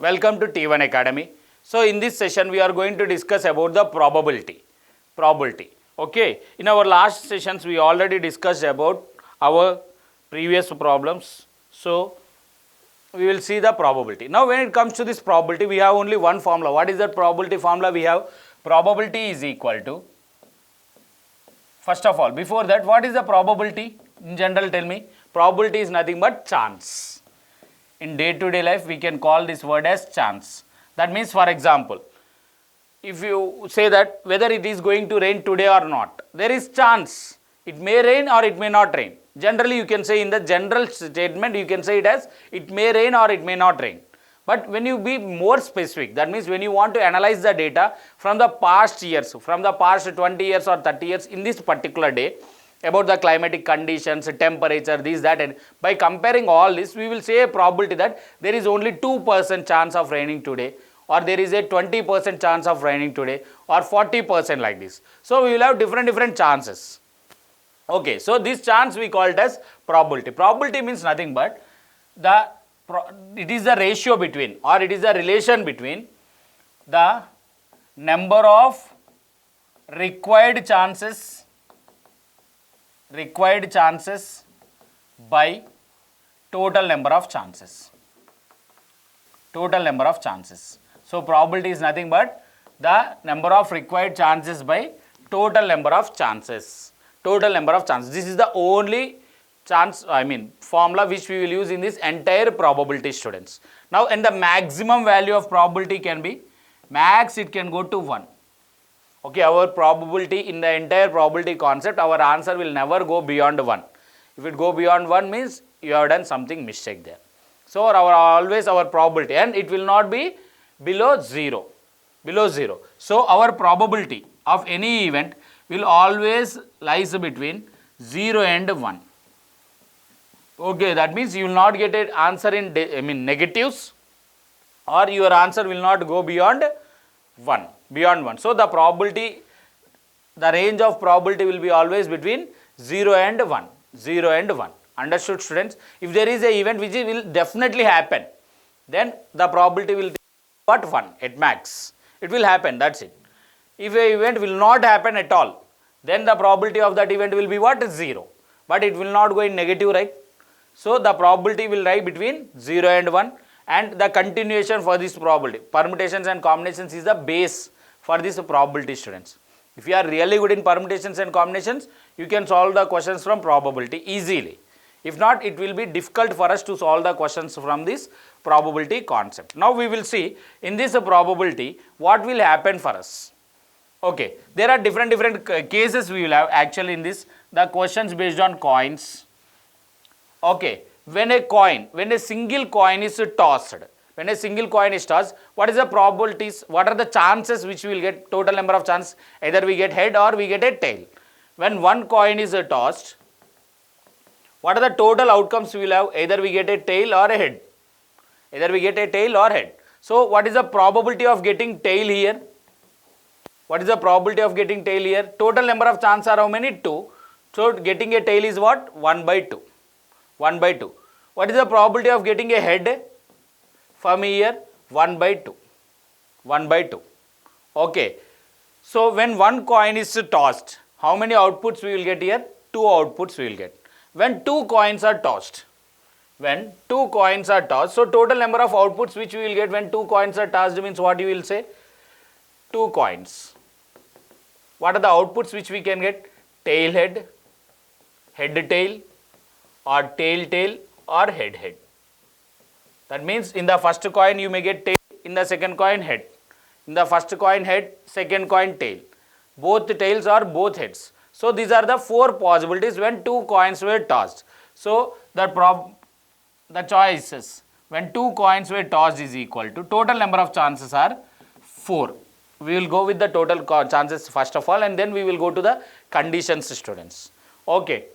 Welcome to T1 Academy. So in this session we are going to discuss about the probability. Okay. In our last sessions we already discussed about our previous problems. So we will see the probability. Now when it comes to this probability, we have only one formula. What is that probability formula? We have probability is equal to, first of all, before that, what is the probability? In general, tell me. Probability is nothing but chance. In day-to-day life, we can call this word as chance. That means, for example, if you say that whether it is going to rain today or not, there is chance. It may rain or it may not rain. Generally, you can say in the general statement, you can say it as it may rain or it may not rain. But when you be more specific, that means when you want to analyze the data from the past years, from the past 20 years or 30 years in this particular day, about the climatic conditions, temperature, this, that, and by comparing all this, we will say a probability that there is only 2% chance of raining today, or there is a 20% chance of raining today, or 40% like this. So we will have different chances. Okay, so this chance we call it as probability. Probability means nothing but it is the ratio between, or it is the relation between the number of required chances by total number of chances. So probability is nothing but the number of required chances by total number of chances. This is the only formula which we will use in this entire probability, students. Now, and the maximum value of probability can be, max it can go to 1. Okay, our probability in the entire probability concept, our answer will never go beyond 1. If it go beyond 1 means you have done something mistake there. So always our probability, and it will not be below 0. So our probability of any event will always lies between 0 and 1. Okay, that means you will not get an answer in negatives, or your answer will not go beyond 1. So the probability, the range of probability will be always between 0 and 1. Understood, students? If there is an event which will definitely happen, then the probability will be what? 1 at max. It will happen, that's it. If an event will not happen at all, then the probability of that event will be what? 0. But it will not go in negative, right? So the probability will lie between 0 and 1, and the continuation for this probability, permutations and combinations, is the base for this probability, students. If you are really good in permutations and combinations, you can solve the questions from probability easily. If not, it will be difficult for us to solve the questions from this probability concept. Now we will see in this probability what will happen for us. Okay, there are different cases we will have actually in this, the questions based on coins. Okay, when a single coin is tossed, what is the probabilities, what are the chances which we will get, total number of chances, either we get head or we get a tail. When one coin is tossed, what are the total outcomes we will have, either we get a tail or a head. So what is the probability of getting tail here? Total number of chances are how many? 2. So getting a tail is what? 1 by 2. What is the probability of getting a head from here? 1 by 2. Okay. So when one coin is tossed, how many outputs we will get here? 2 outputs we will get. When two coins are tossed, so total number of outputs which we will get when 2 coins are tossed means what you will say? 2 coins. What are the outputs which we can get? Tail head, head tail, or tail or head. That means in the first coin you may get tail, in the second coin head. In the first coin head, second coin tail. Both tails or both heads. So these are the 4 possibilities when 2 coins were tossed. So the choices when 2 coins were tossed is equal to, total number of chances are 4. We will go with the total chances first of all, and then we will go to the conditions, students. Okay.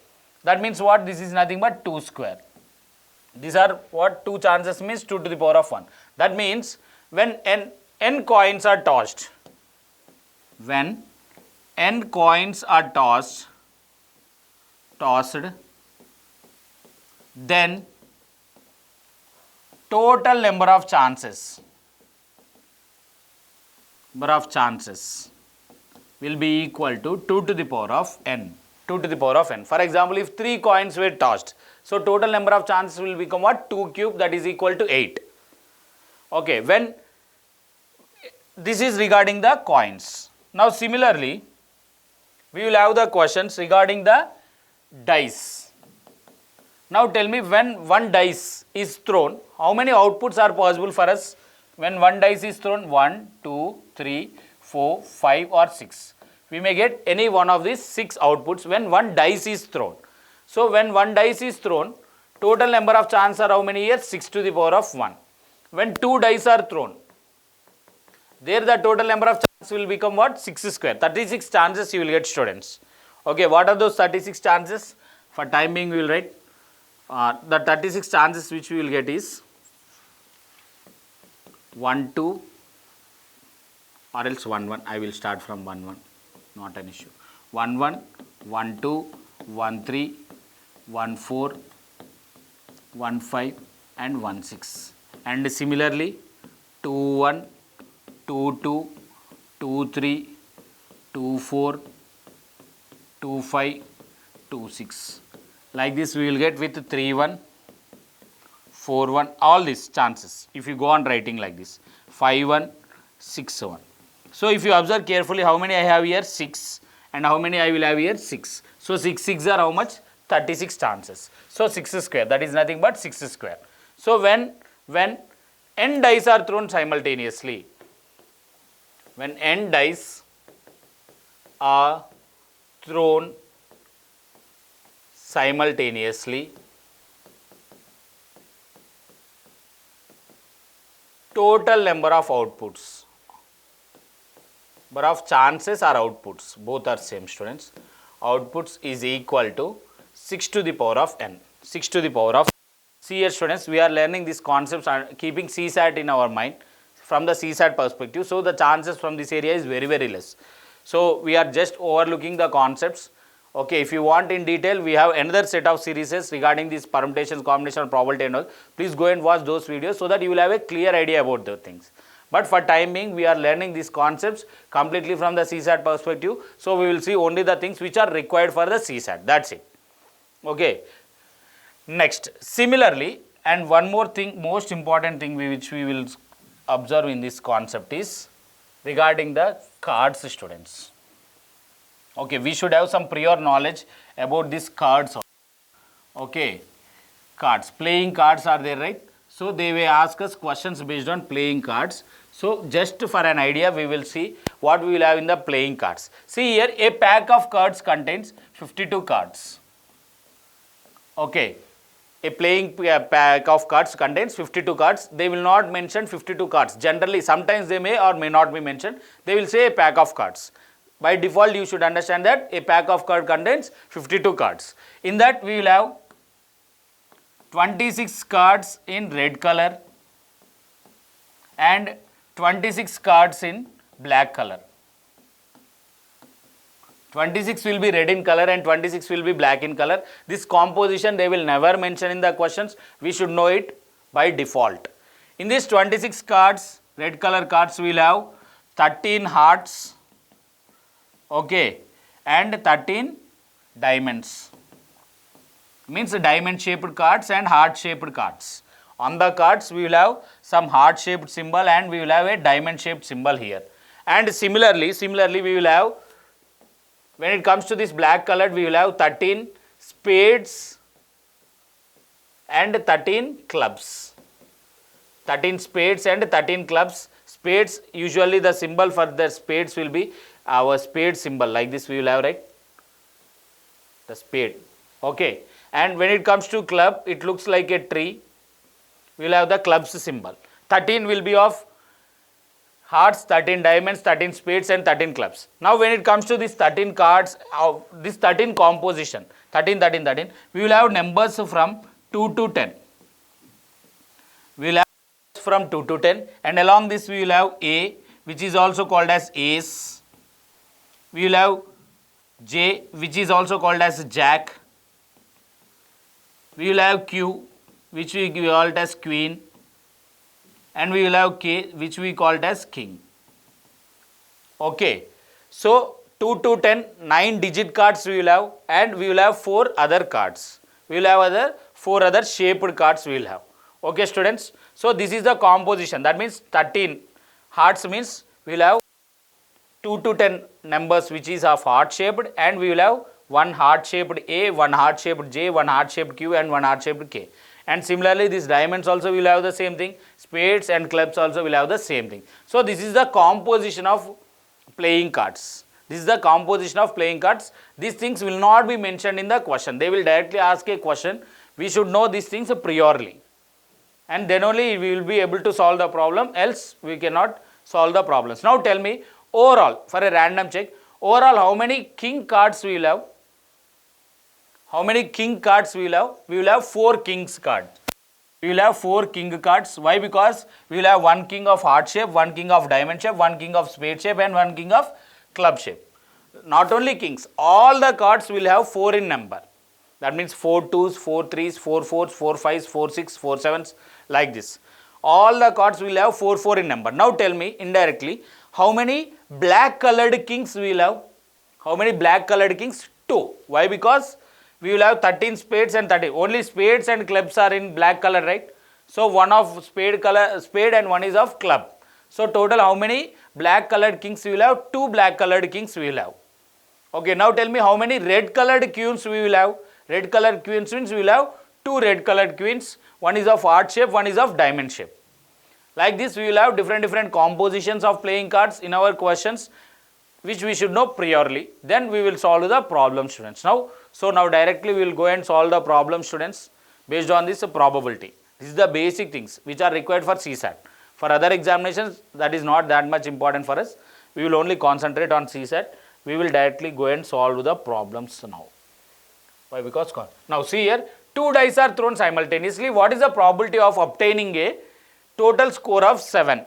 That means what? This is nothing but 2 square. These are what? 2 chances means 2 to the power of 1. That means when n coins are tossed, then total number of chances number of chances will be equal to 2 to the power of n. 2 to the power of n. For example, if 3 coins were tossed, so total number of chances will become what? 2 cube, that is equal to 8. Okay, when this is regarding the coins. Now similarly, we will have the questions regarding the dice. Now tell me, when one dice is thrown, how many outputs are possible for us? When one dice is thrown, 1, 2, 3, 4, 5 or 6. We may get any one of these 6 outputs when one dice is thrown. So when one dice is thrown, total number of chances are how many here? 6 to the power of 1. When 2 dice are thrown, there the total number of chances will become what? 6 square. 36 chances you will get, students. Okay, what are those 36 chances? For time being we will write. The 36 chances which we will get is 1, 2 or else 1, 1. I will start from 1, 1. Not an issue. 1, 1, 1, 2, 1, 3, 1, 4, 1, 5 and 1, 6. And similarly 2, 1, 2, 2, 2, 3, 2, 4, 2, 5, 2, 6. Like this we will get with 3, 1, 4, 1, all these chances. If you go on writing like this, 5, 1, 6, 1. So if you observe carefully, how many I have here? 6. And how many I will have here? 6. So 6 6 are how much? 36 chances. So 6 square, that is nothing but 6 square. So when n dice are thrown simultaneously, when n dice are thrown simultaneously, total number of outputs, number of chances or outputs, both are same, students, outputs is equal to 6 to the power of n. 6 to the power of. See here, students, we are learning these concepts and keeping CSAT in our mind from the CSAT perspective. So the chances from this area is very, very less. So we are just overlooking the concepts. Okay, if you want in detail, we have another set of series regarding these permutations, combination, probability and all. Please go and watch those videos so that you will have a clear idea about the things. But for time being, we are learning these concepts completely from the CSAT perspective. So we will see only the things which are required for the CSAT. That's it. Okay. Next, similarly, and one more thing, most important thing which we will observe in this concept is regarding the cards, students. Okay, we should have some prior knowledge about these cards. Okay, cards, playing cards are there, right? So they will ask us questions based on playing cards. So just for an idea, we will see what we will have in the playing cards. See here, a pack of cards contains 52 cards. Okay, a playing pack of cards contains 52 cards. They will not mention 52 cards. Generally, sometimes they may or may not be mentioned. They will say a pack of cards. By default, you should understand that a pack of cards contains 52 cards. In that, we will have 26 cards in red color and 26 cards in black color. 26 will be red in color and 26 will be black in color. This composition they will never mention in the questions. We should know it by default. In these 26 cards, red color cards, we will have 13 hearts, okay, and 13 diamonds. Means diamond shaped cards and heart shaped cards. On the cards, we will have some heart shaped symbol and we will have a diamond shaped symbol here. And similarly we will have, when it comes to this black colored, we will have 13 spades and 13 clubs. 13 spades and 13 clubs. Spades, usually the symbol for the spades will be our spade symbol, like this we will have, right? The spade. Okay. And when it comes to club, it looks like a tree. We will have the clubs symbol. 13 will be of hearts, 13 diamonds, 13 spades and 13 clubs. Now when it comes to these 13 cards, this 13 composition, 13, 13, 13, we will have numbers from 2 to 10. We will have from 2 to 10 and along this we will have A, which is also called as ace. We will have J, which is also called as jack. We will have Q, which we call it as queen, and we will have K, which we call it as king. Okay. So 2 to 10, 9 digit cards we will have, and we will have 4 other cards. We will have other 4 other shaped cards we will have. Okay students. So this is the composition. That means 13 hearts means we will have 2 to 10 numbers which is of heart shaped, and we will have one heart shaped A, one heart shaped J, one heart shaped Q, and one heart shaped K. And similarly these diamonds also will have the same thing. Spades and clubs also will have the same thing. So this is the composition of playing cards. This is the composition of playing cards. These things will not be mentioned in the question. They will directly ask a question. We should know these things priorly, and then only we will be able to solve the problem, else we cannot solve the problems. Now tell me, overall, for a random check, overall how many king cards we will have? How many king cards we will have? We will have 4 kings cards. We will have 4 king cards. Why? Because we will have 1 king of heart shape, 1 king of diamond shape, 1 king of spade shape, and 1 king of club shape. Not only kings, all the cards will have 4 in number. That means 4 2s, 4 3s, 4 4s, 4 5s, 4 6, 4 7s, like this. All the cards will have 4 4 in number. Now tell me indirectly, how many black colored kings we will have? How many black colored kings? 2. Why? Because we will have 13 spades and 30. Only spades and clubs are in black color, right? So one of spade and one is of club. So total how many black colored kings we will have? 2 black colored kings we will have. Okay, now tell me how many red colored queens we will have? Red colored queens means we will have 2 red colored queens. One is of heart shape, one is of diamond shape. Like this we will have different compositions of playing cards in our questions, which we should know priorly. Then we will solve the problem, students. Now directly we will go and solve the problem, students, based on this probability. This is the basic things which are required for CSAT. For other examinations, that is not that much important for us. We will only concentrate on CSAT. We will directly go and solve the problems now. Why? Because now see here, 2 dice are thrown simultaneously. What is the probability of obtaining a total score of 7?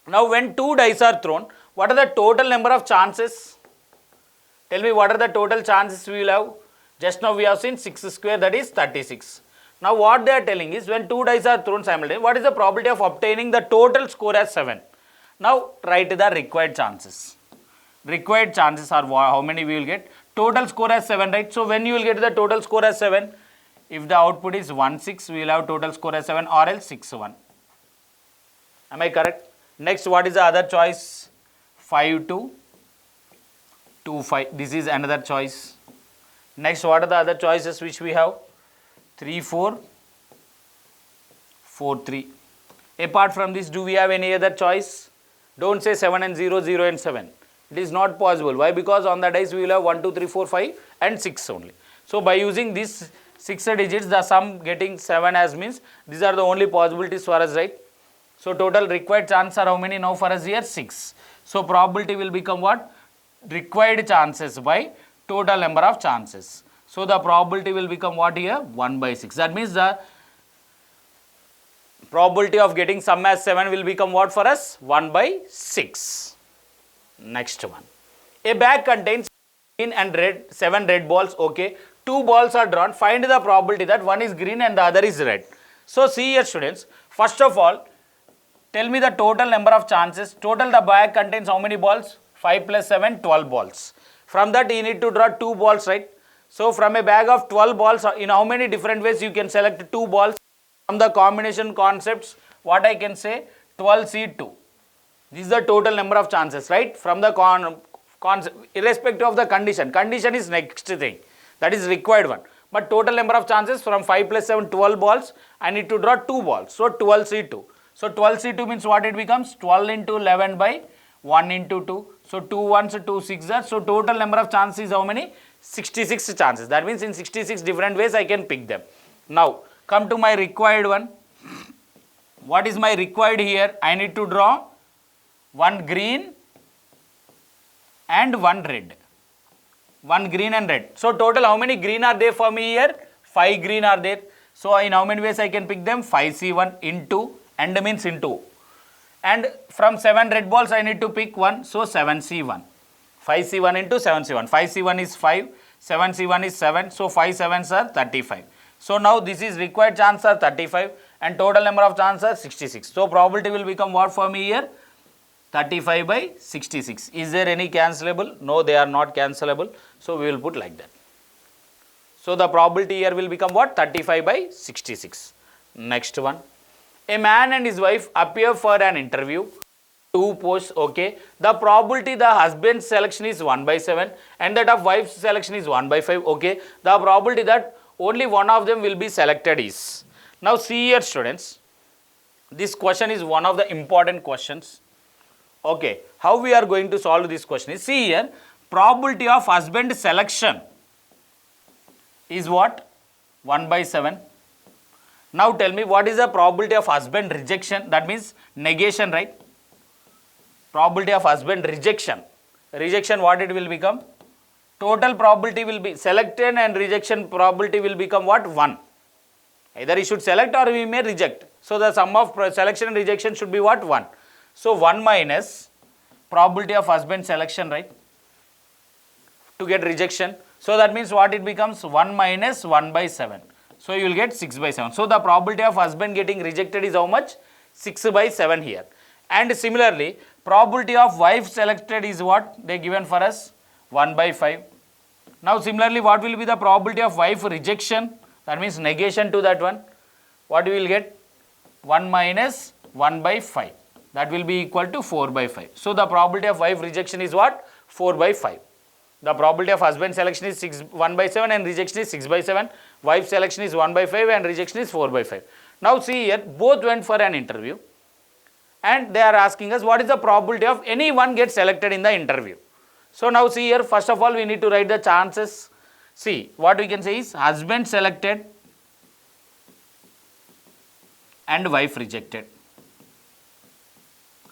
Now when 2 dice are thrown, what are the total number of chances? Tell me, what are the total chances we will have? Just now we have seen 6 square, that is 36. Now what they are telling is, when 2 dice are thrown simultaneously, what is the probability of obtaining the total score as 7? Now write the required chances. Required chances are how many we will get? Total score as 7, right? So when you will get the total score as 7, if the output is 1 6, we will have total score as 7, or else 6 1. Am I correct? Next, what is the other choice? 5 2, 2 5. This is another choice. Next, what are the other choices which we have? 3 4, 4 3. Apart from this, do we have any other choice? Don't say 7 and 0, 0 and 7. It is not possible. Why? Because on the dice we will have 1 2 3 4 5 and 6 only. So by using these 6 digits, the sum getting 7 as means these are the only possibilities for us, right? So total required chances are how many now for us here? 6. So probability will become what? Required chances by total number of chances. So the probability will become what here? 1 by 6. That means the probability of getting sum as 7 will become what for us? 1 by 6. Next one. A bag contains green and red, 7 red balls. Okay. 2 balls are drawn. Find the probability that one is green and the other is red. So see here, students. First of all, tell me the total number of chances. Total the bag contains how many balls? 5 plus 7, 12 balls. From that you need to draw 2 balls, right? So from a bag of 12 balls, in how many different ways you can select 2 balls? From the combination concepts, what I can say? 12C2. This is the total number of chances, right? From the concept, irrespective of the condition. Condition is next thing. That is required one. But total number of chances from 5 plus 7, 12 balls. I need to draw 2 balls. So 12C2. So 12C2 means what it becomes? 12 into 11 by 1 into 2. So 2 ones, 2 6s. So total number of chances is how many? 66 chances. That means in 66 different ways I can pick them. Now come to my required one. What is my required here? I need to draw 1 green and 1 red. 1 green and red. So total how many green are there for me here? 5 green are there. So in how many ways I can pick them? 5C1 into, and means into. And from 7 red balls I need to pick 1. So 7C1. 5C1 into 7C1. 5C1 is 5. 7C1 is 7. So 5 7s are 35. So now this is required chance are 35 and total number of chances are 66. So probability will become what for me here? 35 by 66. Is there any cancelable? No, they are not cancelable. So, we will put like that. So, the probability here will become what? 35 by 66. Next one. A man and his wife appear for an interview. Two posts, okay. The probability the husband's selection is 1 by 7 and that of wife's selection is 1 by 5, okay. The probability that only one of them will be selected is. Now, see here students. This question is one of the important questions. Okay, how we are going to solve this question is, see here, probability of husband selection is what? 1 by 7. Now tell me what is the probability of husband rejection, that means negation, right? Probability of husband rejection. Rejection, what it will become? Total probability will be, selected and rejection probability will become what? 1. Either he should select or he may reject. So the sum of selection and rejection should be what? 1. So 1 minus probability of husband selection, right? To get rejection. So that means what it becomes? 1 minus 1 by 7. So you will get 6 by 7. So the probability of husband getting rejected is how much? 6 by 7 here. And similarly, probability of wife selected is what? They given for us? 1 by 5. Now similarly, what will be the probability of wife rejection? That means negation to that one. What we will get? 1 minus 1 by 5. That will be equal to 4 by 5. So the probability of wife rejection is what? 4 by 5. The probability of husband selection is 1 by 7 and rejection is 6 by 7. Wife selection is 1 by 5 and rejection is 4 by 5. Now see here, both went for an interview and they are asking us what is the probability of any one gets selected in the interview. So now see here, first of all we need to write the chances. See, what we can say is husband selected and wife rejected.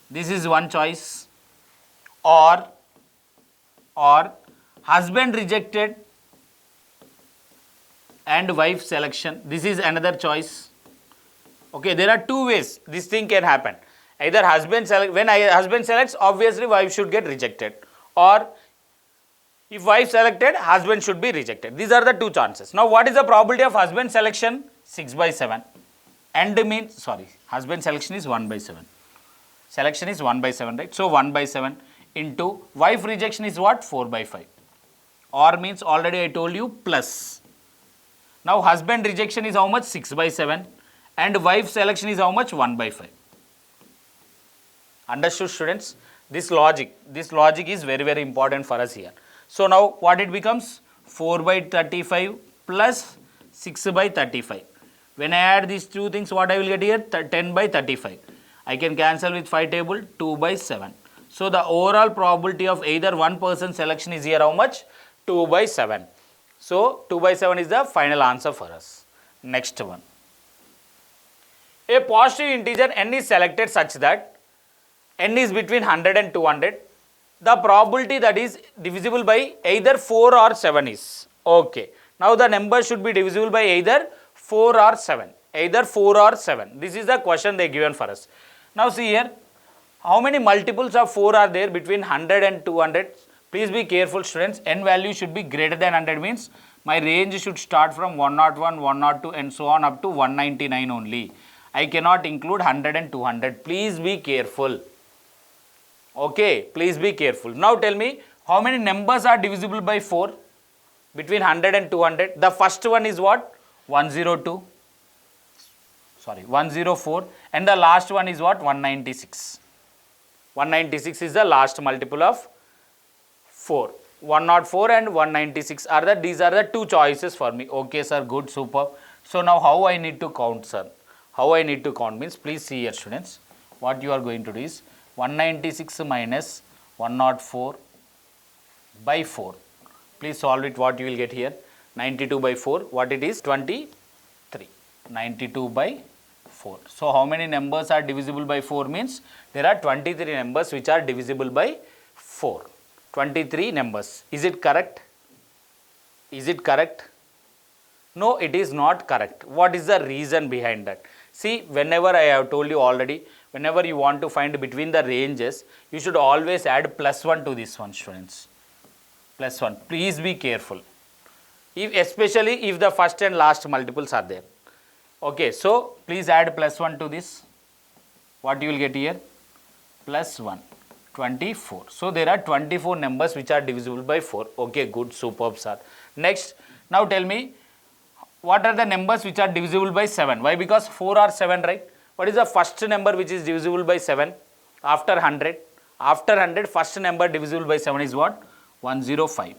This is one choice. Or husband rejected and wife selection. This is another choice. Okay, there are two ways this thing can happen. Either husband select, when husband selects, obviously wife should get rejected. Or if wife selected, husband should be rejected. These are the two chances. Now what is the probability of husband selection? 6 by 7. And means, sorry, husband selection is 1 by 7. Selection is 1 by 7, right? So 1 by 7 into wife rejection is what? 4 by 5. Or means already I told you plus. Now husband rejection is how much? 6 by 7 and wife selection is how much? 1 by 5. Understood students? This logic is very, very important for us here. So now what it becomes? 4 by 35 plus 6 by 35. When I add these two things, what I will get here? 10 by 35. I can cancel with 5 table, 2 by 7. So the overall probability of either one person selection is here how much? 2 by 7. So 2 by 7 is the final answer for us. Next one. A positive integer n is selected such that n is between 100 and 200. The probability that is divisible by either 4 or 7 is. Okay. Now the number should be divisible by either 4 or 7. Either 4 or 7. This is the question they given for us. Now see here. How many multiples of 4 are there between 100 and 200? Please be careful students. N value should be greater than 100 means my range should start from 101, 102 and so on up to 199 only. I cannot include 100 and 200. Please be careful. Okay, please be careful. Now tell me how many numbers are divisible by 4 between 100 and 200? The first one is what? 102. Sorry, 104 and the last one is what? 196. 196 is the last multiple of 4. 104 and 196 are these are the two choices for me. Okay sir, good, super. So now how I need to count, sir? How I need to count means, please see here students. What you are going to do is 196 minus 104 by 4. Please solve it. What you will get here? 92 by 4. What it is? 23. 92 by 4. So how many numbers are divisible by 4 means there are 23 numbers which are divisible by 4. 23 numbers. Is it correct? Is it correct? No, it is not correct. What is the reason behind that? See, whenever I have told you already, whenever you want to find between the ranges, you should always add +1 to this one, students. +1. Please be careful. Especially if the first and last multiples are there. Okay, so please add +1 to this. What you will get here? +1. 24. So there are 24 numbers which are divisible by 4. Okay, good, superb, sir. Next, now tell me, what are the numbers which are divisible by 7? Why? Because 4 are 7, right? What is the first number which is divisible by 7? After 100. After 100, first number divisible by 7 is what? 105.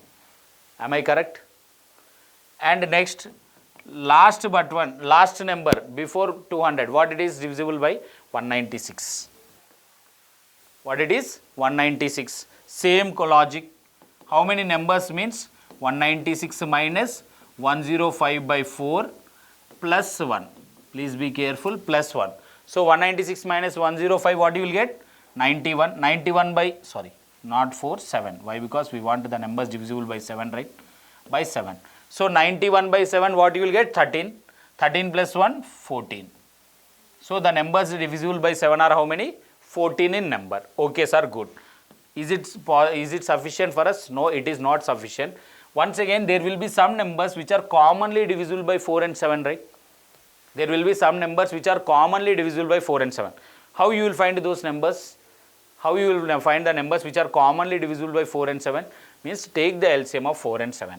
Am I correct? And next, last number before 200, what it is divisible by? 196. What it is? 196. Same logic. How many numbers means? 196 minus 105 by 4 plus 1. Please be careful, plus 1. So 196 minus 105, what you will get? 91. 91 by, sorry, not 4, 7. Why? Because we want the numbers divisible by 7, right? By 7. So 91 by 7, what you will get? 13. 13 plus 1, 14. So the numbers divisible by 7 are how many? 14 in number. Okay, sir, good. Is it sufficient for us? No, it is not sufficient. Once again, there will be some numbers which are commonly divisible by 4 and 7, right? There will be some numbers which are commonly divisible by 4 and 7. How you will find those numbers? How you will find the numbers which are commonly divisible by 4 and 7? Means take the LCM of 4 and 7.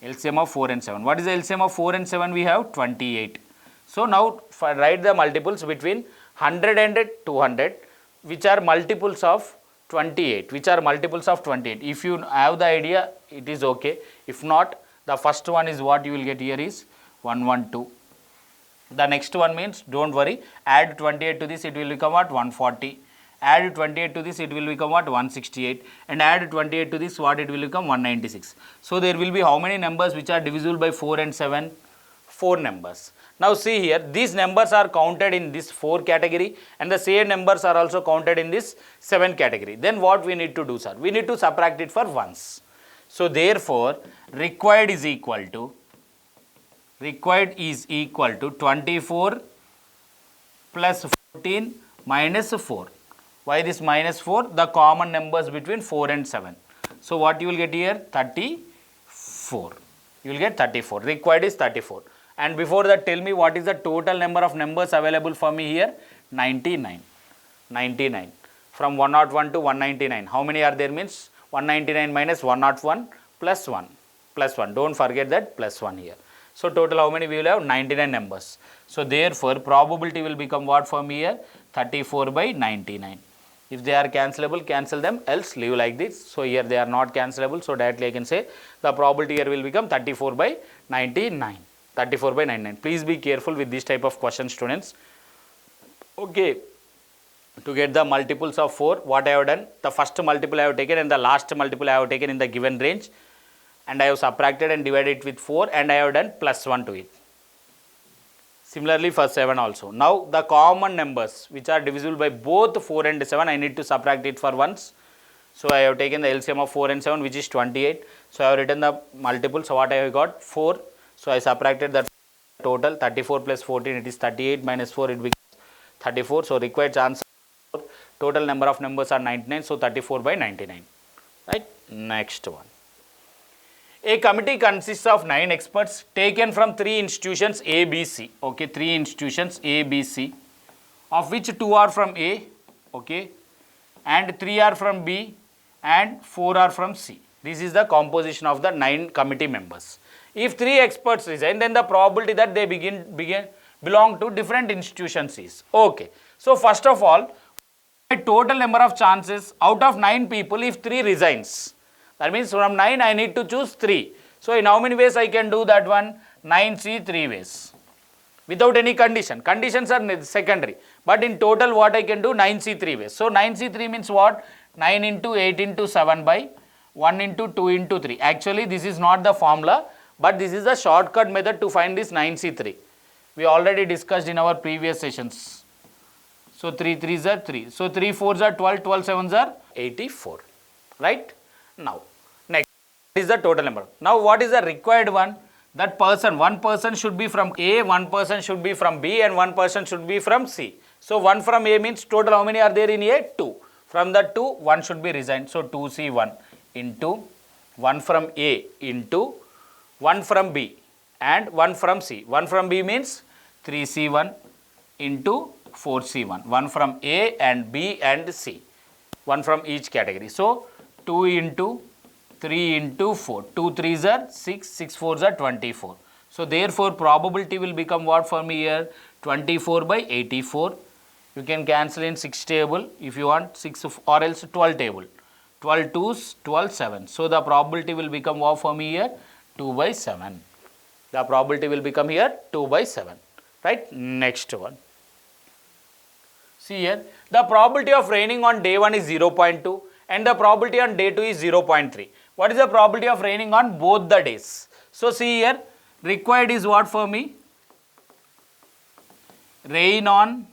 LCM of 4 and 7. What is the LCM of 4 and 7? We have 28. So now write the multiples between 100 and 200, which are multiples of 28. Which are multiples of 28. If you have the idea, it is okay. If not, the first one is what you will get here is 112. The next one means, don't worry, add 28 to this, it will become what? 140. Add 28 to this, it will become what? 168. And add 28 to this, what it will become? 196. So there will be how many numbers which are divisible by 4 and 7? 4 numbers. Now see here, these numbers are counted in this 4 category and the same numbers are also counted in this 7 category. Then what we need to do, sir? We need to subtract it for ones. So therefore, required is equal to 24 plus 14 minus 4. Why this minus 4? The common numbers between 4 and 7. So what you will get here? 34. You will get 34. Required is 34. And before that, tell me what is the total number of numbers available for me here? 99. 99. From 101 to 199. How many are there means? 199 minus 101 plus 1. Plus 1. Don't forget that plus 1 here. So total how many we will have? 99 numbers. So therefore probability will become what for me here? 34 by 99. If they are cancelable, cancel them, else leave like this. So here they are not cancelable. So directly I can say the probability here will become 34 by 99. 34 by 99. Please be careful with this type of questions, students. Okay. To get the multiples of 4, what I have done? The first multiple I have taken and the last multiple I have taken in the given range. And I have subtracted and divided it with 4 and I have done plus 1 to it. Similarly for 7 also. Now the common numbers which are divisible by both 4 and 7, I need to subtract it for once. So I have taken the LCM of 4 and 7, which is 28. So I have written the multiple. So what I have got? 4. So I subtracted the total. 34 plus 14, it is 38 minus 4, it becomes 34. So required answer, total number of numbers are 99. So 34 by 99. Right? Next one. A committee consists of 9 experts taken from 3 institutions A, B, C. Okay, 3 institutions A, B, C, of which 2 are from A, okay, and 3 are from B, and 4 are from C. This is the composition of the 9 committee members. If 3 experts resign, then the probability that they belong to different institutions is. Okay. So first of all, a total number of chances out of 9 people if 3 resigns. That means from 9 I need to choose 3. So in how many ways I can do that one? 9C 3 ways. Without any condition. Conditions are secondary. But in total what I can do? 9C 3 ways. So 9C 3 means what? 9 into 8 into 7 by 1 into 2 into 3. Actually this is not the formula, but this is the shortcut method to find this 9C 3. We already discussed in our previous sessions. So 3 3s are 3. So 3 4s are 12, 12 7s are 84. Right? Now, next is the total number. Now what is the required one? That person, one person should be from A, one person should be from B, and one person should be from C. So 1 from A means total how many are there in A? 2. From the 2, 1 should be resigned. So 2C1 into 1 from A into 1 from B and 1 from C. 1 from B means 3C1 into 4C1. 1 from A and B and C. one from each category. So 2 into 3 into 4. 2 3s are 6, 6 4s are 24. So therefore probability will become what for me here? 24 by 84. You can cancel in 6 table if you want, 6 or else 12 table. 12 2s, 12 7. So the probability will become what for me here? 2 by 7. The probability will become here 2 by 7. Right? Next one. See here, the probability of raining on day 1 is 0.2 and the probability on day 2 is 0.3. What is the probability of raining on both the days? So see here, required is what for me? Rain on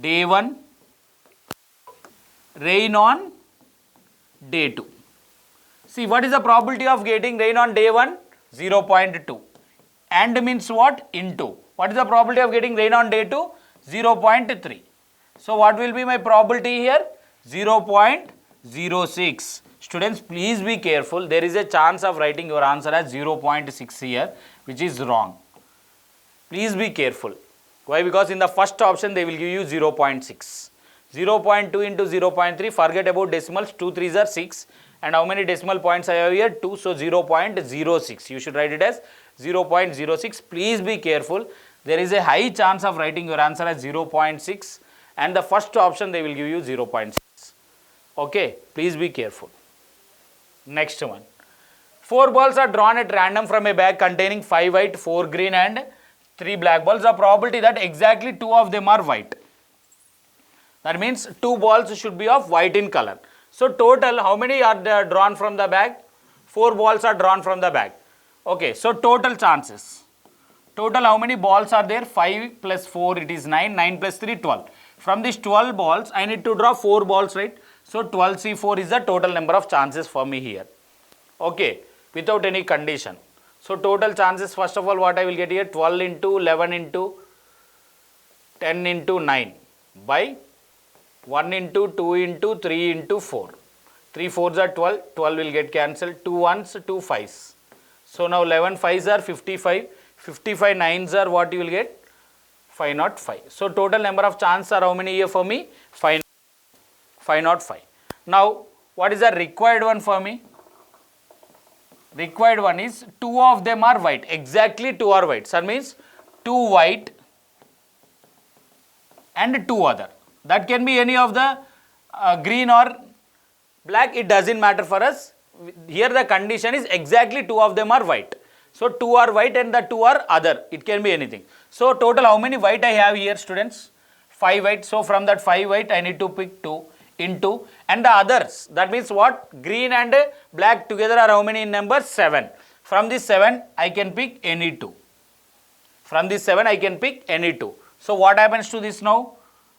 day 1, rain on day 2. See, what is the probability of getting rain on day 1? 0.2. And means what? Into. What is the probability of getting rain on day 2? 0.3. So what will be my probability here? 0.06. Students, please be careful. There is a chance of writing your answer as 0.6 here, which is wrong. Please be careful. Why? Because in the first option they will give you 0.6. 0.2 into 0.3, forget about decimals, 2 3s are 6. And how many decimal points I have here? 2, so 0.06. You should write it as 0.06. Please be careful. There is a high chance of writing your answer as 0.6 and the first option they will give you 0.6. Okay, please be careful. Next one. 4 balls are drawn at random from a bag containing 5 white, 4 green and 3 black balls. The probability that exactly 2 of them are white. That means 2 balls should be of white in color. So total, how many are drawn from the bag? 4 balls are drawn from the bag. Okay, so total chances. Total how many balls are there? 5 plus 4 it is 9, 9 plus 3 12. From these 12 balls I need to draw 4 balls, right? So 12C4 is the total number of chances for me here. Okay, without any condition. So total chances, first of all what I will get here? 12 into 11 into 10 into 9 by 1 into 2 into 3 into 4. 3 4s are 12, 12 will get cancelled, 2 1s, 2 5s. So now 11 5s are 55, 55 9s are what you will get? 505. So total number of chances are how many here for me? 505. Now what is the required one for me? Required one is 2 of them are white, exactly 2 are white. So that means 2 white and 2 other. That can be any of the green or black, it doesn't matter for us. Here the condition is exactly 2 of them are white. So 2 are white and the 2 are other, it can be anything. So total how many white I have here, students? 5 white. So from that 5 white I need to pick 2 into, and the others, that means what? Green and black together are how many in number? 7. From this 7 I can pick any 2. From this 7 I can pick any 2. So what happens to this now?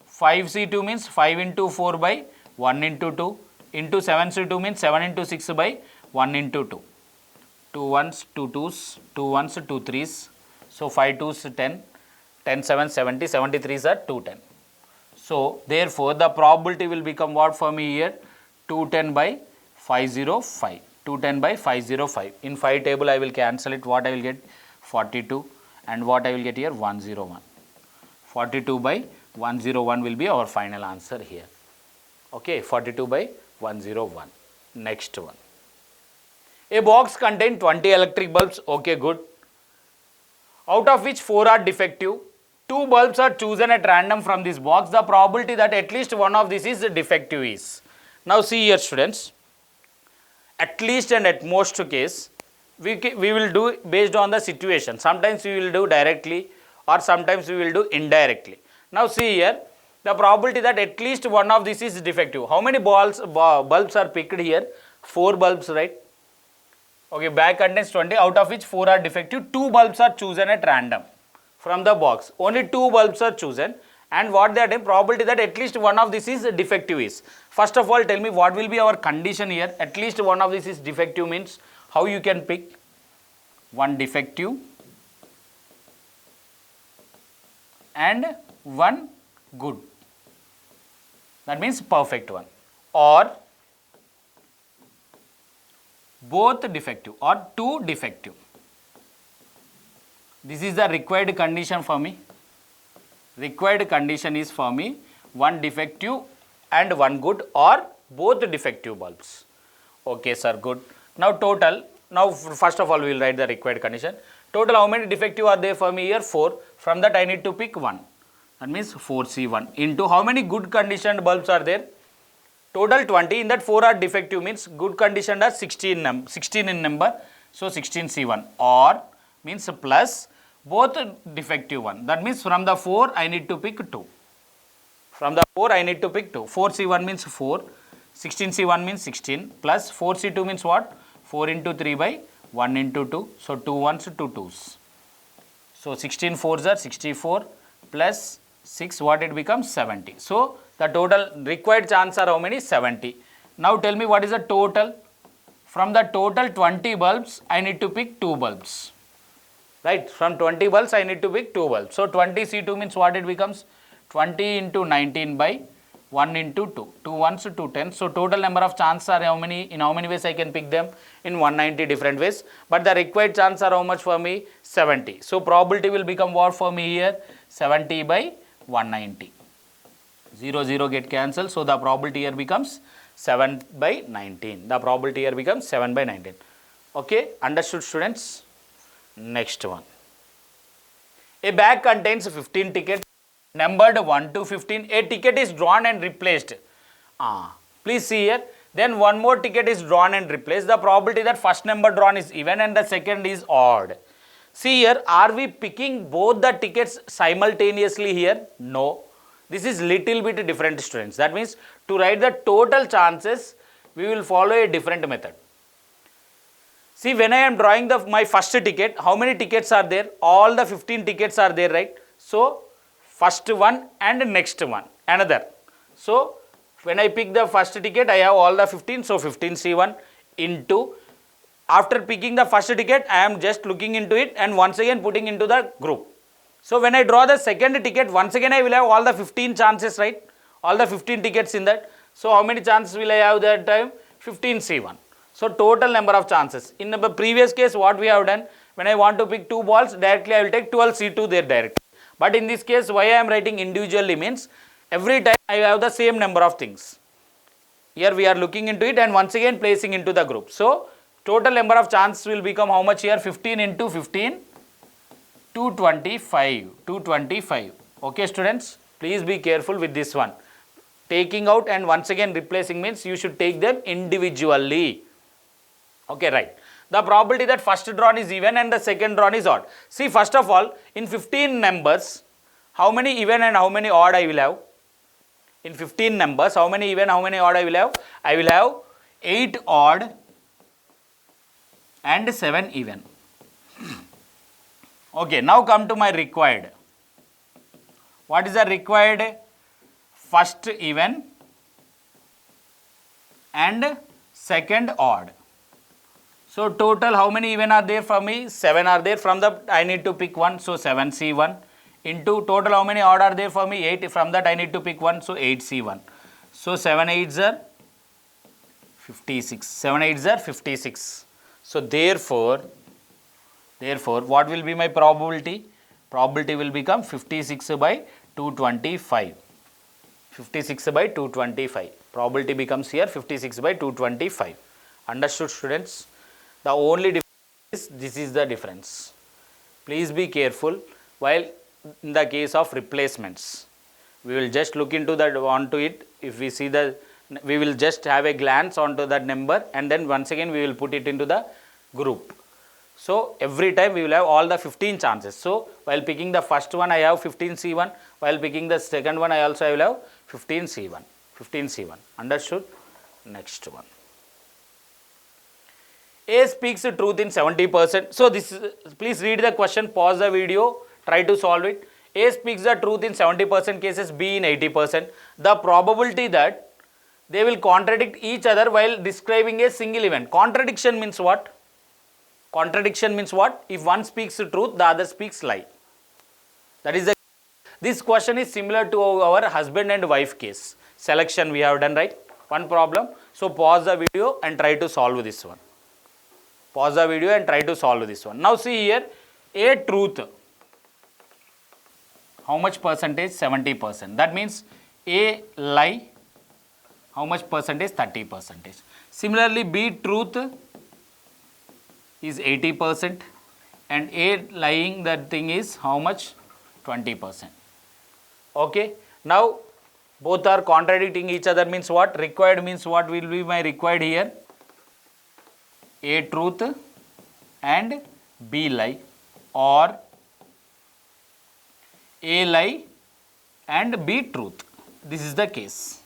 5C2 means 5 into 4 by 1 into 2 into 7C2 means 7 into 6 by 1 into 2. 2 1s, 2 2s, 2 1s, 2 3s. So 5 2s 10, 10 7 70, 73s are 210. So therefore the probability will become what for me here? 210 by 505. 210 by 505. In 5 table I will cancel it. What I will get? 42 and what I will get here? 101. 42 by 101 will be our final answer here. Okay, 42 by 101. Next one. A box contains 20 electric bulbs. Okay, good. Out of which 4 are defective. 2 bulbs are chosen at random from this box. The probability that at least one of these is defective is. Now see here, students. At least and at most case, we will do based on the situation. Sometimes we will do directly or sometimes we will do indirectly. Now see here, the probability that at least one of these is defective. How many bulbs are picked here? 4 bulbs, right? Okay, bag contains 20, out of which 4 are defective. 2 bulbs are chosen at random from the box. Only 2 bulbs are chosen, and what they are doing, probability that at least one of this is defective is. First of all, tell me what will be our condition here. At least one of this is defective means how you can pick? One defective and one good. That means perfect one, or both defective or 2 defective. This is the required condition for me. Required condition is for me 1 defective and 1 good or both defective bulbs. Okay, sir, good. Now total, now first of all we will write the required condition. Total how many defective are there for me here? 4. From that I need to pick 1. That means 4C1 into how many good conditioned bulbs are there? Total 20, in that 4 are defective, means good conditioned are 16 in number. So 16C1 or means plus both defective one. That means from the 4 I need to pick 2. From the 4 I need to pick 2. 4C1 means 4. 16C1 means 16 plus 4C2 means what? 4 into 3 by 1 into 2. So 2 ones, 2 twos. So 16 4s are 64 plus 6, what it becomes? 70. So the total required chance are how many? 70. Now tell me what is the total? From the total 20 bulbs, I need to pick 2 bulbs. Right? From 20 bulbs, I need to pick 2 bulbs. So 20 C2 means what it becomes? 20 into 19 by 1 into 2. 2 ones, 2 tens. So total number of chances are how many? In how many ways I can pick them? In 190 different ways. But the required chance are how much for me? 70. So probability will become what for me here? 70 by 190. 0, 0 get cancelled. So the probability here becomes 7 by 19. The probability here becomes 7 by 19. Okay, understood students? Next one. A bag contains 15 tickets numbered 1 to 15. A ticket is drawn and replaced. Please see here. Then one more ticket is drawn and replaced. The probability that first number drawn is even and the second is odd. See here, are we picking both the tickets simultaneously here? No. This is little bit different, students. That means to write the total chances, we will follow a different method. See, when I am drawing my first ticket, how many tickets are there? All the 15 tickets are there, right? So, first one and next one, another. So, when I pick the first ticket, I have all the 15. So, 15C1 into, after picking the first ticket, I am just looking into it and once again putting into the group. So, when I draw the second ticket, once again I will have all the 15 chances, right? All the 15 tickets in that. So, how many chances will I have that time? 15C1. So, total number of chances. In the previous case, what we have done, when I want to pick 2 balls, directly I will take 12C2 there directly. But in this case, why I am writing individually means, every time I have the same number of things. Here we are looking into it and once again placing into the group. So, total number of chances will become how much here? 15 into 15. 225. Okay, students, please be careful with this one. Taking out and once again replacing means you should take them individually. Okay, right. The probability that first drawn is even and the second drawn is odd. See, first of all, in 15 numbers, how many even and how many odd I will have? In 15 numbers, how many even, how many odd I will have? I will have 8 odd and 7 even. Okay, now come to my required. What is the required? First even and second odd. So total how many even are there for me? 7 are there. From that I need to pick 1. So 7C1 into total how many odd are there for me? 8. From that I need to pick 1. So 8C1. So 7 8s are 56. 7 8s are 56. So therefore, what will be my probability? Probability will become 56 by 225. 56 by 225. Probability becomes here 56 by 225. Understood, students? The only difference is this is the difference. Please be careful while in the case of replacements. We will just look into that onto it. If we see we will just have a glance onto that number and then once again we will put it into the group. So, every time we will have all the 15 chances. So, while picking the first one I have 15C1, while picking the second one I also will have 15C1. Understood? Next one. A speaks the truth in 70%. So, please read the question, pause the video, try to solve it. A speaks the truth in 70% cases, B in 80%. The probability that they will contradict each other while describing a single event. Contradiction means what? Contradiction means what? If one speaks the truth, the other speaks lie. That is this question is similar to our husband and wife case. Selection we have done, right? One problem. So, pause the video and try to solve this one. Pause the video and try to solve this one. Now, see here, a truth. How much percentage? 70%. That means a lie How much percentage? 30%. Similarly, B truth is 80% and A lying, that thing is how much? 20%. Okay. Now both are contradicting each other means what? Required means what will be my required here? A truth and B lie, or A lie and B truth. This is the case.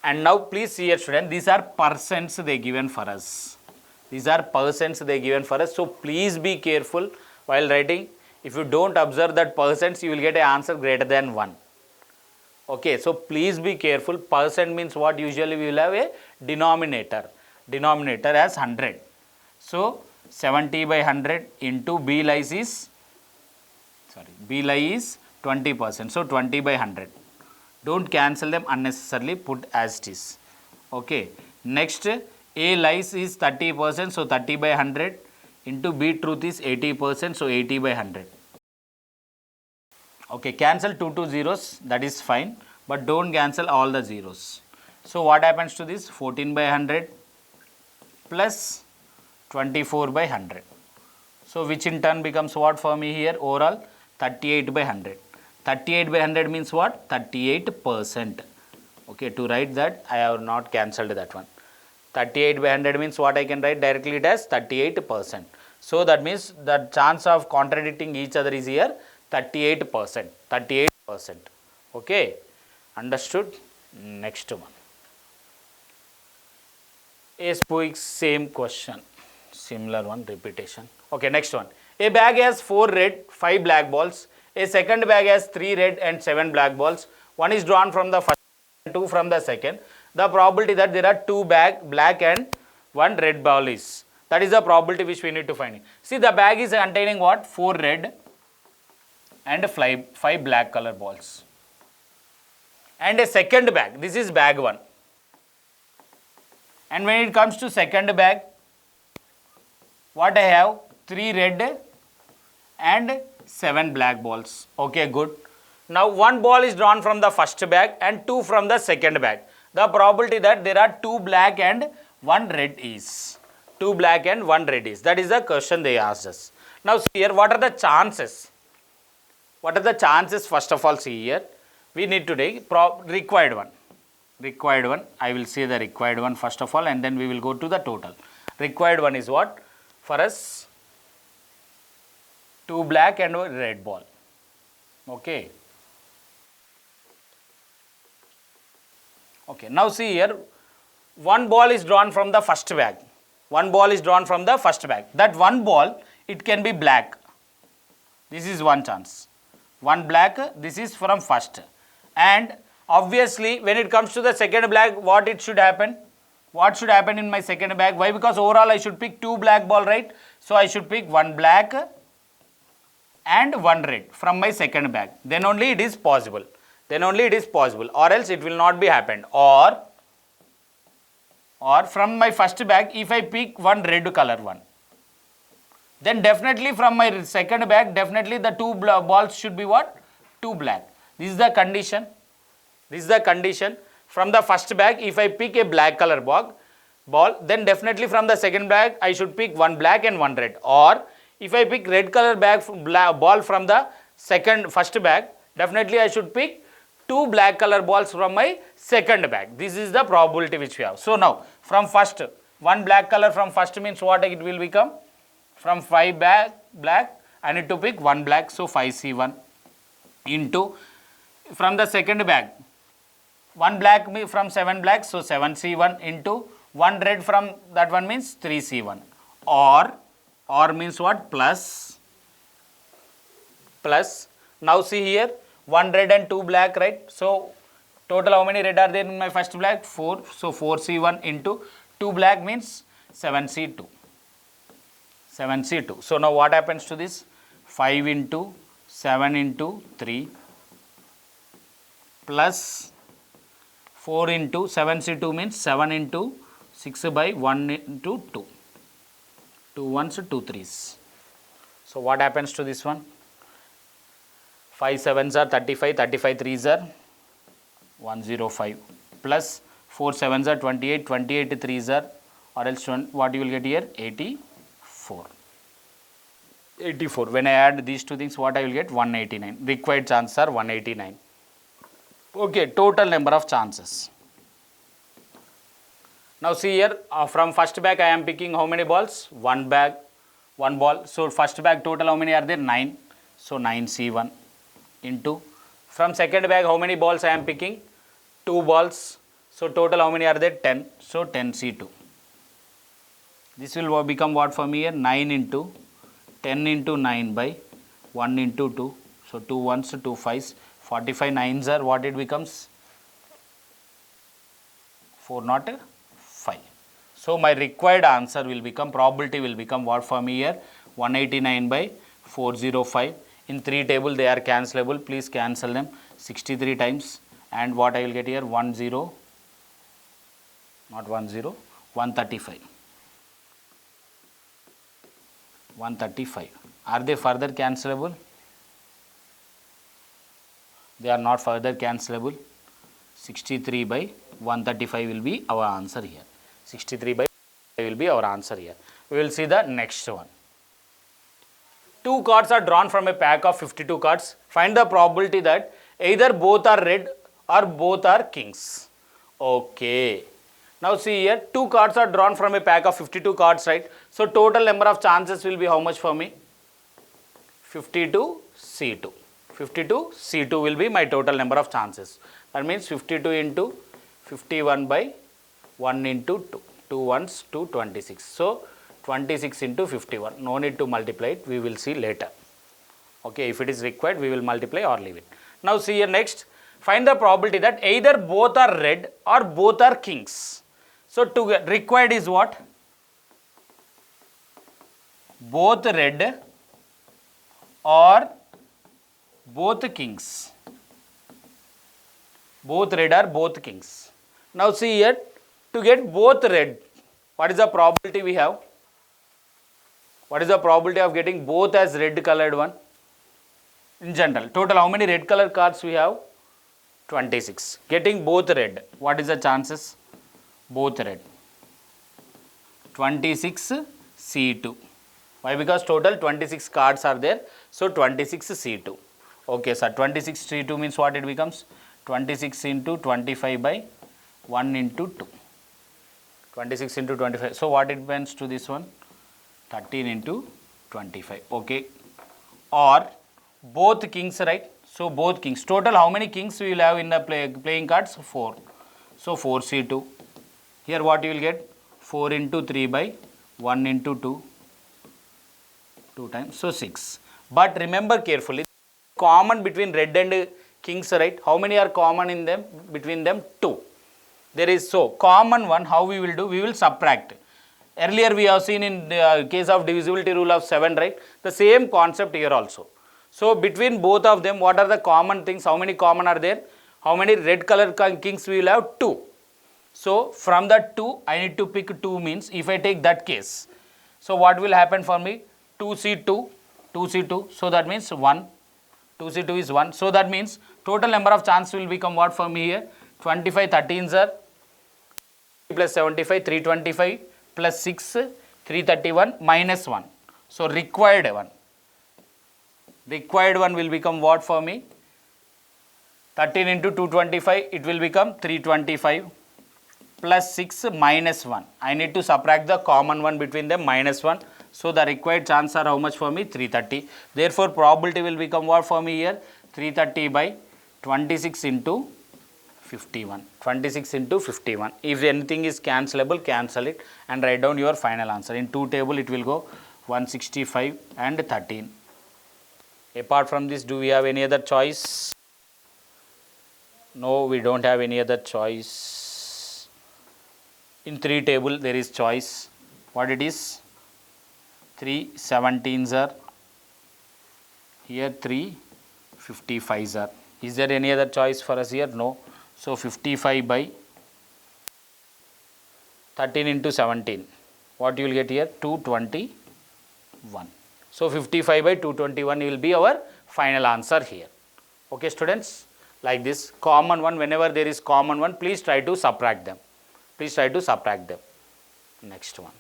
And now please see here student, these are percents they given for us. These are percents they given for us. So please be careful while writing. If you don't observe that percents, you will get an answer greater than 1. Okay, so please be careful. Percent means what? Usually we will have a denominator. Denominator as 100. So 70 by 100 into B lies is, B lie is 20%. So 20 by 100. Don't cancel them unnecessarily, put as it is. Okay. Next, A lies is 30%, so 30 by 100 into B truth is 80%, so 80 by 100. Okay, cancel 2 zeros, that is fine, but don't cancel all the zeros. So what happens to this? 14 by 100 plus 24 by 100. So which in turn becomes what for me here? Overall 38 by 100. 38 by 100 means what? 38%. Okay, to write that I have not cancelled that one. 38 by 100 means what? I can write directly it as 38%. So that means the chance of contradicting each other is here 38%. 38%. Okay, understood? Next one. A same question, similar one, repetition. Okay, next one. A bag has 4 red, 5 black balls. A second bag has 3 red and 7 black balls. One is drawn from the first and 2 from the second. The probability that there are 2 black and 1 red ball is. That is the probability which we need to find. See, the bag is containing what? 4 red and 5 black color balls. And a second bag. This is bag 1. And when it comes to second bag, what I have? 3 red and 7 black balls. Okay, good. Now 1 ball is drawn from the first bag and 2 from the second bag. The probability that there are 2 black and 1 red is. 2 black and 1 red is. That is the question they asked us. Now see here, what are the chances? What are the chances? First of all, see here. We need to take required one. Required one. I will say the required one first of all, and then we will go to the total. Required one is what? For us, 2 black and 1 red ball. Okay. Okay. Now see here, 1 ball is drawn from the first bag. 1 ball is drawn from the first bag. That 1 ball, it can be black. This is one chance. 1 black, this is from first. And obviously, when it comes to the second bag, what it should happen? What should happen in my second bag? Why? Because overall I should pick 2 black ball, right? So I should pick 1 black and 1 red from my second bag. Then only it is possible. Then only it is possible. Or else it will not be happened. Or from my first bag, if I pick 1 red color one, then definitely from my second bag, definitely the 2 balls should be what? 2 black. This is the condition. This is the condition. From the first bag, if I pick a black color ball, then definitely from the second bag, I should pick 1 black and 1 red. Or if I pick red color ball from the first bag, definitely I should pick 2 black color balls from my second bag. This is the probability which we have. So now, from first, 1 black color from first means what it will become? From 5 black, I need to pick 1 black, so 5C1 into, from the second bag, 1 black from 7 black, so 7C1 into 1 red from that one means 3C1. Or means what? Plus. Now see here, 1 red and 2 black, right? So total how many red are there in my first black? 4. So 4C1 into 2 black means 7C2. 7C2. So now what happens to this? 5 into 7 into 3 plus 4 into 7C2 means 7 into 6 by 1 into 2. 2 ones, 2 threes. So what happens to this one? 5 sevens are 35, 35 threes are 105 plus 4 7s are 28, 28 3s are, or else what you will get here, 84. 84. When I add these two things, what I will get, 189. Required chances are 189. Okay, total number of chances. Now see here, from first bag I am picking how many balls? One bag, one ball. So first bag total how many are there? 9. So 9C1 into, from second bag how many balls I am picking? 2 balls. So total how many are there? 10. So 10C2. This will become what for me here? 9 into 10 into 9 by 1 into 2. So 2 1s, 2 5s, 45 9s are what it becomes? 405. So my required answer will become, probability will become what for me here? 189 by 405. In 3 table they are cancelable. Please cancel them 63 times. And what I will get here? 135. 135. Are they further cancelable? They are not further cancelable. 63 by 135 will be our answer here. 63 by will be our answer here. We will see the next one. 2 cards are drawn from a pack of 52 cards. Find the probability that either both are red or both are kings. Okay. Now see here, 2 cards are drawn from a pack of 52 cards, right? So total number of chances will be how much for me? 52C2. 52C2 will be my total number of chances. That means 52 into 51 by 1 into 2. 2 1s to 26. So 26 into 51. No need to multiply it. We will see later. Okay, if it is required, we will multiply or leave it. Now see here next. Find the probability that either both are red or both are kings. So required is what? Both red or both kings. Both red or both kings. Now see here, to get both red, what is the probability we have? What is the probability of getting both as red colored one? In general, total how many red color cards we have? 26. Getting both red, what is the chances? Both red. 26C2. Why? Because total 26 cards are there. So 26C2. Okay, sir. 26C2 means what it becomes? 26 into 25 by 1 into 2. 26 into 25. So what it means to this one? 13 into 25. Okay. Or both kings, right? So both kings. Total how many kings we will have in the playing cards? 4. So 4C2. Here what you will get? 4 into 3 by 1 into 2. 2 times. So 6. But remember carefully, common between red and kings, right? How many are common in them? Between them? 2. There is, so common one, how we will do? We will subtract. Earlier we have seen in the case of divisibility rule of 7, right? The same concept here also. So between both of them, what are the common things? How many common are there? How many red color kings we will have? 2. So from that 2, I need to pick 2 means, if I take that case, so what will happen for me? 2C2, 2C2, so that means 1. 2C2 is 1. So that means total number of chances will become what for me here? 25 13s are plus 75, 325 plus 6, 331 minus 1. So required one. Required one will become what for me? 13 into 225, it will become 325 plus 6 minus 1. I need to subtract the common one between them, minus 1. So the required chances are how much for me? 330. Therefore probability will become what for me here? 330 by 26 into 51. 26 into 51. If anything is cancelable, cancel it and write down your final answer. In 2 table it will go 165 and 13. Apart from this, do we have any other choice? No, we don't have any other choice. In 3 table there is choice. What it is? 3 17s are here, 3 55s are. Is there any other choice for us here? No. So 55 by 13 into 17. What you will get here? 221. So 55 by 221 will be our final answer here. Okay students, like this common one, whenever there is common one, please try to subtract them. Please try to subtract them. Next one.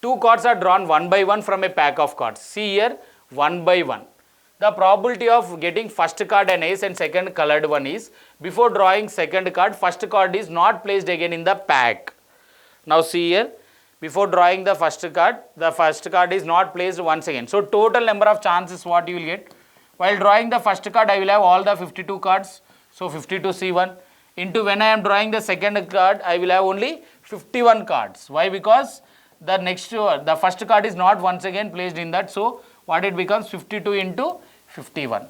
Two cards are drawn one by one from a pack of cards. See here, one by one. The probability of getting first card an ace and second colored one is, before drawing second card, first card is not placed again in the pack. Now see here, before drawing the first card is not placed once again. So total number of chances what you will get. While drawing the first card, I will have all the 52 cards. So 52 C1 into when I am drawing the second card, I will have only 51 cards. Why? Because the first card is not once again placed in that. So what it becomes, 52 into 51.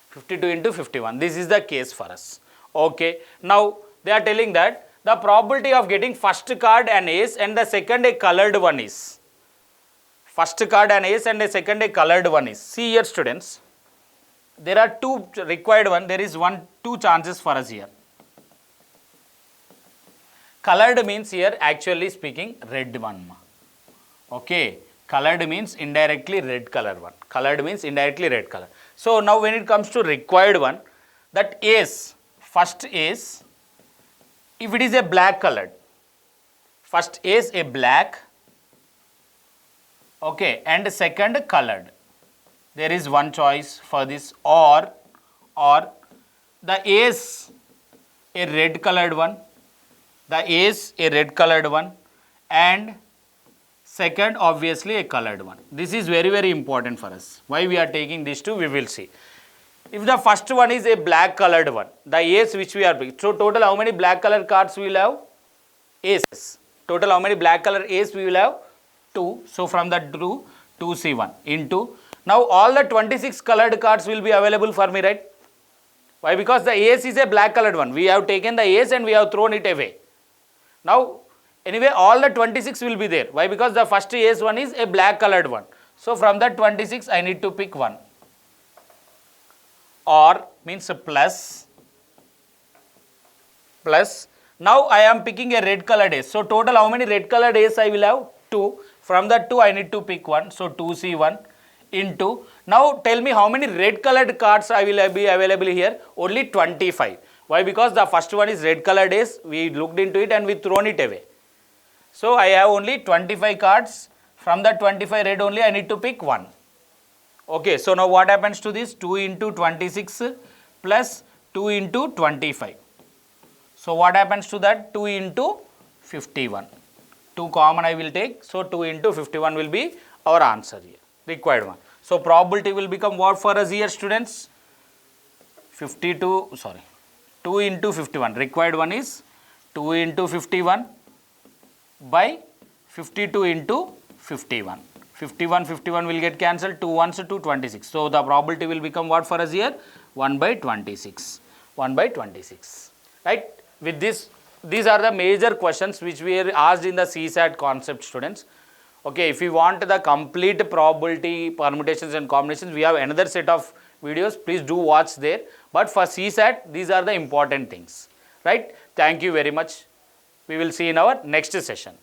52 into 51. This is the case for us. Okay. Now they are telling that the probability of getting first card an ace and the second a colored one is. First card an ace and a second a colored one is. See here students, there are two required one. There is two chances for us here. Colored means here actually speaking red one. Okay. Colored means indirectly red color one. Colored means indirectly red color. So now when it comes to required one, that ace, first ace, if it is a black colored, first ace a black, okay, and second colored. There is one choice for this, or the ace a red colored one, the ace a red colored one, and second obviously a colored one. This is very, very important for us. Why we are taking these two, we will see. If the first one is a black colored one, the ace which we are picking. So total how many black colored cards we will have? Aces. Total how many black color ace we will have? 2. So from the 2 C1 into, now all the 26 colored cards will be available for me, right? Why? Because the ace is a black colored one. We have taken the ace and we have thrown it away. Now anyway all the 26 will be there. Why? Because the first ace one is a black colored one. So from that 26 I need to pick one. Or means plus. Now I am picking a red colored ace. So total how many red colored ace I will have? 2. From that 2 I need to pick one. So 2C1 into, now tell me how many red colored cards I will be available here? Only 25. Why? Because the first one is red colored ace. We looked into it and we thrown it away. So I have only 25 cards. From that 25 red only I need to pick one. Okay, so now what happens to this? 2 into 26 plus 2 into 25. So what happens to that? 2 into 51. 2 common I will take. So 2 into 51 will be our answer here. Required one. So probability will become what for us here students? 2 into 51. Required one is 2 into 51 by 52 into 51. 51 will get cancelled, 2 ones to 26. So the probability will become what for us here? 1 by 26. 1 by 26. Right? With this, these are the major questions which we are asked in the CSAT concept students. Okay, if you want the complete probability permutations and combinations, we have another set of videos. Please do watch there. But for CSAT, these are the important things. Right? Thank you very much. We will see in our next session.